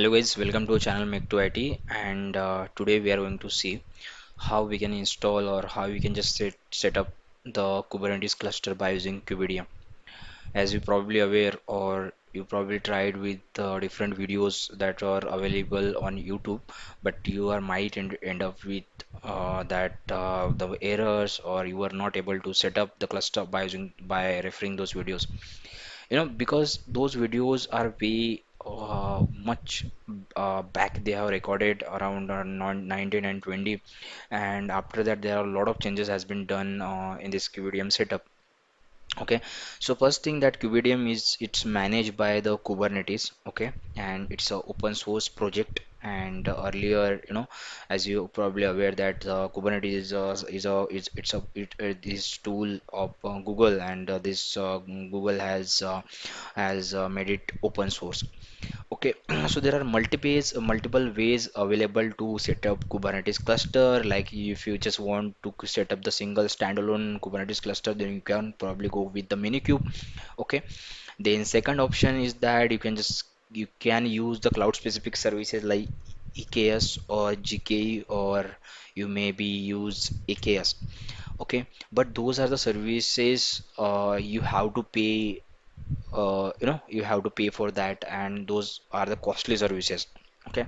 Hello guys, welcome to channel Make to IT, and today we are going to see how we can install or how we can just set up the Kubernetes cluster by using kubeadm. As you probably aware, or you probably tried with different videos that are available on YouTube, but you are might end up with that the errors, or you are not able to set up the cluster by referring those videos, because those videos are way much back. They have recorded around 19 and 20, and after that there are a lot of changes has been done in this kubeadm setup. Okay, so first thing, that kubeadm is it's managed by the Kubernetes. Okay, and it's a open source project. And earlier, as you probably aware, that Kubernetes is it's a this tool of Google, and this Google has made it open source. Okay, so there are multiple ways available to set up Kubernetes cluster. Like if you just want to set up the single standalone Kubernetes cluster, then you can probably go with the Minikube. Okay, then second option is that you can use the cloud specific services like EKS or GKE, or you maybe use AKS. Okay, but those are the services you have to pay. You have to pay for that, and those are the costly services. Okay,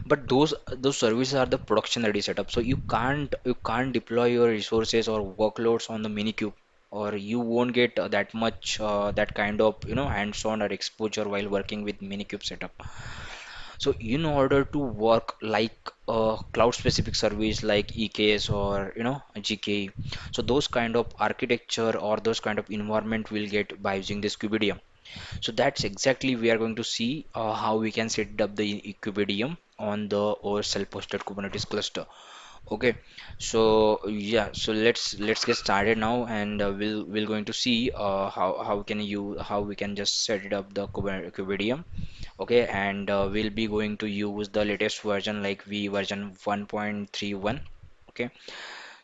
but those services are the production ready setup, so you can't deploy your resources or workloads on the Minikube, or you won't get that much that kind of hands-on or exposure while working with Minikube setup. So in order to work like a cloud specific service like EKS or GKE, so those kind of architecture or those kind of environment will get by using this kubeadm. So that's exactly we are going to see how we can set up the kubeadm on the our self-hosted Kubernetes cluster. Okay, so yeah, so let's get started now, and we'll going to see how we can just set it up the kubeadm. Okay, and we'll be going to use the latest version like V version 1.31. Okay,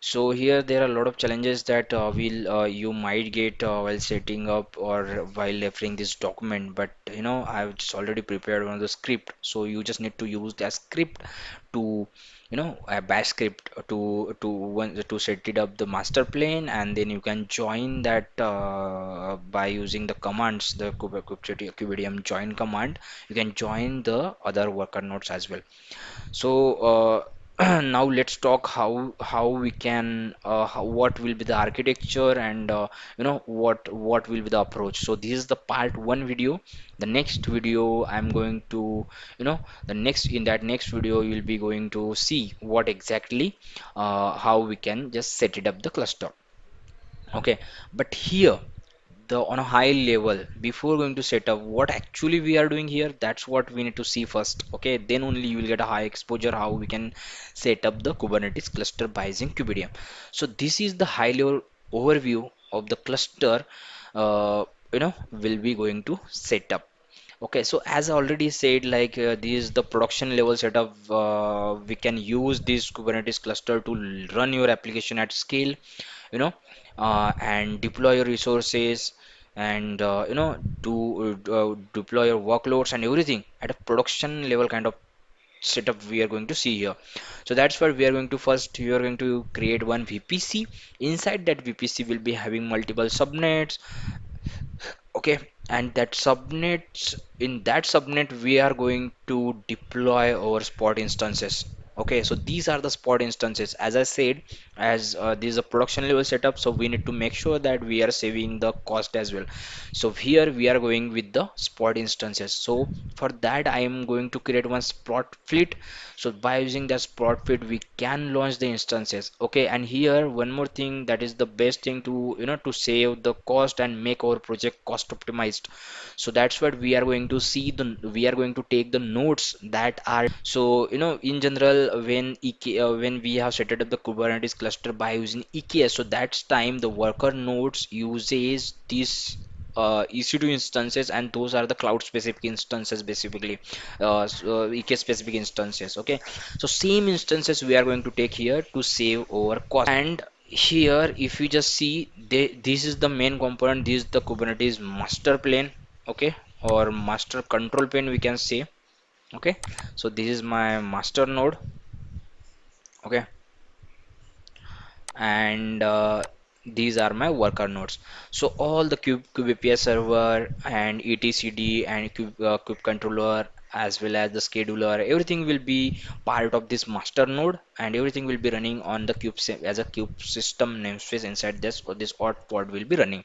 so here there are a lot of challenges that will you might get while setting up or while referring this document, but I've just already prepared one of the script, so you just need to use that script to a bash script to set it up the master plane, and then you can join that by using the commands, the kubeadm join command. You can join the other worker nodes as well. So now let's talk how we can what will be the architecture, and what will be the approach. So this is the part one video. The next video I'm going to the next in that next video you'll be going to see what exactly how we can just set it up the cluster. Okay, but here the on a high level, before going to set up what actually we are doing here, that's what we need to see first. Okay, then only you will get a high exposure how we can set up the Kubernetes cluster by using kubeadm. So this is the high level overview of the cluster will be going to set up. Okay, so as I already said, like this is the production level setup. We can use this Kubernetes cluster to run your application at scale, you know and deploy your resources, and deploy your workloads and everything at a production level kind of setup we are going to see here. So that's what we are going to first, you are going to create one VPC. Inside that VPC will be having multiple subnets. Okay, and that subnets, in that subnet we are going to deploy our spot instances. Okay, so these are the spot instances. As I said, as this is a production level setup, so we need to make sure that we are saving the cost as well. So here we are going with the spot instances. So for that I am going to create one spot fleet. So by using that spot fleet we can launch the instances. Okay, and here one more thing, that is the best thing to to save the cost and make our project cost optimized. So that's what we are going to see, we are going to take the nodes that are so in general, when we have set up the Kubernetes cluster by using EKS, so that's time the worker nodes uses this EC2 instances, and those are the cloud specific instances basically, EKS specific instances. Okay, so same instances we are going to take here to save our cost. And here if you just see, this is the main component, this is the Kubernetes master plane. Okay, or master control plane we can say. Okay, so this is my master node. Okay, and these are my worker nodes. So all the kubeAPI server and etcd and kube controller as well as the scheduler, everything will be part of this master node, and everything will be running on the as a kube system namespace inside this, or this odd pod will be running.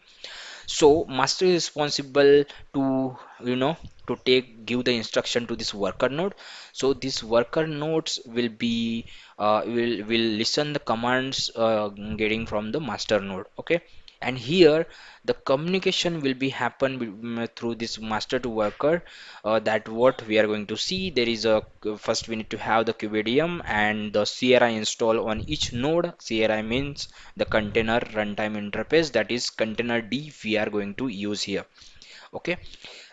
So master is responsible to, you know, to give the instruction to this worker node. So this worker nodes will be will listen the commands getting from the master node. Okay, and here the communication will be happen through this master to worker. That what we are going to see. There is a first we need to have the kubeadm and the CRI install on each node. CRI means the container runtime interface, that is container D we are going to use here. Okay,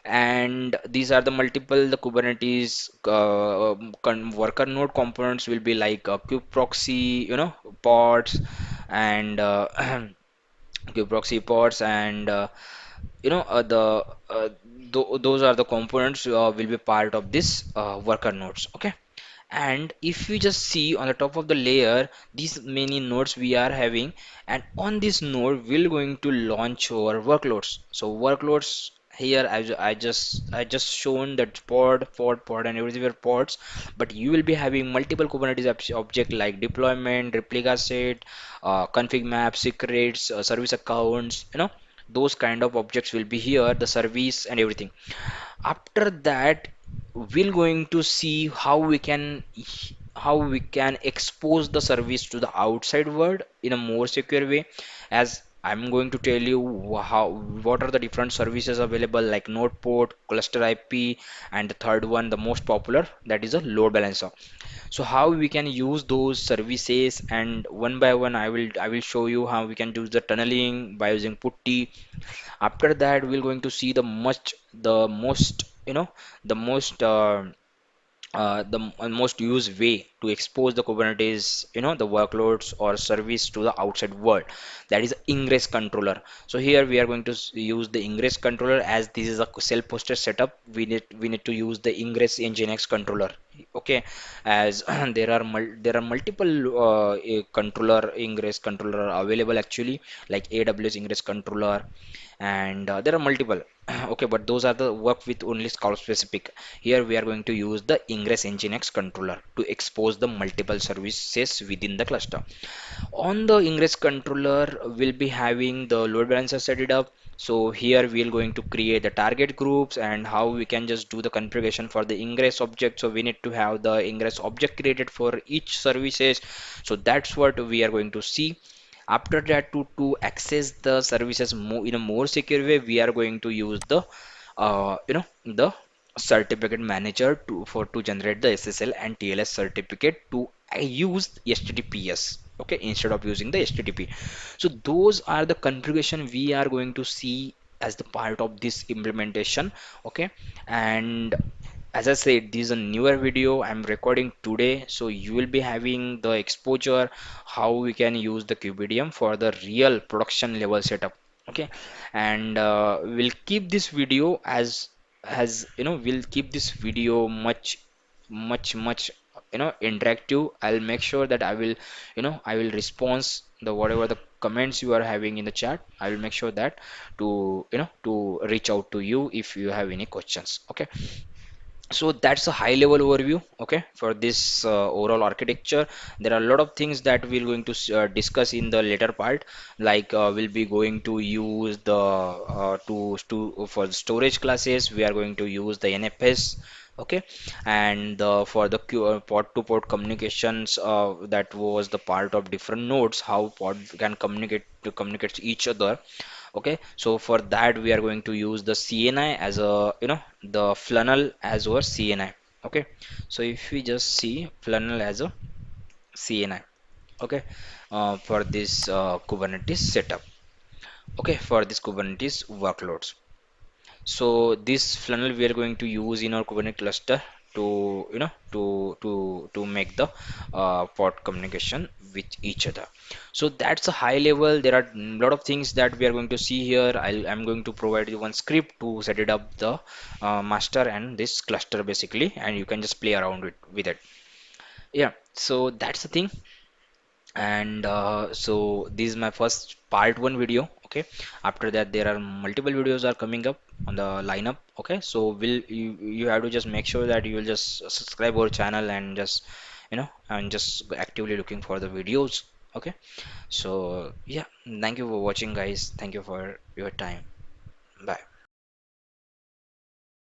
and these are the multiple the Kubernetes worker node components will be like kube-proxy, you know, pods, and kube-proxy pods, and you know the those are the components will be part of this worker nodes. Okay, and if we just see on the top of the layer these many nodes we are having, and on this node we're going to launch our workloads. So workloads here I just shown that pod and everything were pods, but you will be having multiple Kubernetes object like deployment, replica set, config map, secrets, service accounts, you know, those kind of objects will be here, the service and everything. After that we're going to see how we can expose the service to the outside world in a more secure way, as I'm going to tell you what are the different services available like node port, cluster IP, and the third one, the most popular, that is a load balancer. So how we can use those services, and one by one I will show you how we can do the tunneling by using putty. After that we're going to see the most, you know, the most most used way to expose the Kubernetes, you know, the workloads or service to the outside world, that is ingress controller. So here we are going to use the ingress controller, as this is a self-hosted setup. We need to use the ingress nginx controller. Okay, as there are multiple controller ingress controller available actually, like AWS ingress controller, and there are multiple. Okay, but those are the work with only Scout specific. Here we are going to use the ingress nginx controller to expose the multiple services within the cluster. On the ingress controller we'll be having the load balancer set it up. So here we are going to create the target groups, and how we can just do the configuration for the ingress object. So we need to have the ingress object created for each services. So that's what we are going to see. After that, to access the services in a more secure way, we are going to use the the certificate manager to generate the SSL and TLS certificate to use HTTPS. Okay, instead of using the HTTP. So those are the configuration we are going to see as the part of this implementation. Okay, and as I said, this is a newer video I'm recording today, so you will be having the exposure how we can use the kubeadm for the real production level setup. Okay, and we'll keep this video as you know, we'll keep this video much interactive. I'll make sure that I will respond the whatever the comments you are having in the chat. I will make sure that to reach out to you if you have any questions. Okay, so that's a high level overview, okay, for this overall architecture. There are a lot of things that we're going to discuss in the later part, like we'll be going to use the to for the storage classes we are going to use the NFS. Okay, and for the port to port communications, that was the part of different nodes, how pod can communicate to each other. Okay, so for that we are going to use the CNI as a, the Flannel as our CNI. Okay, so if we just see Flannel as a CNI. Okay, for this Kubernetes setup. Okay, for this Kubernetes workloads. So this Flannel we are going to use in our Kubernetes cluster to to make the port communication with each other. So that's a high level. There are a lot of things that we are going to see here. I'm going to provide you one script to set it up the master and this cluster basically, and you can just play around with it. Yeah, so that's the thing. And so this is my first part one video. Okay, after that there are multiple videos are coming up on the lineup. Okay, so will you have to just make sure that you will just subscribe our channel and just and just actively looking for the videos. Okay, so yeah, thank you for watching guys, thank you for your time. Bye.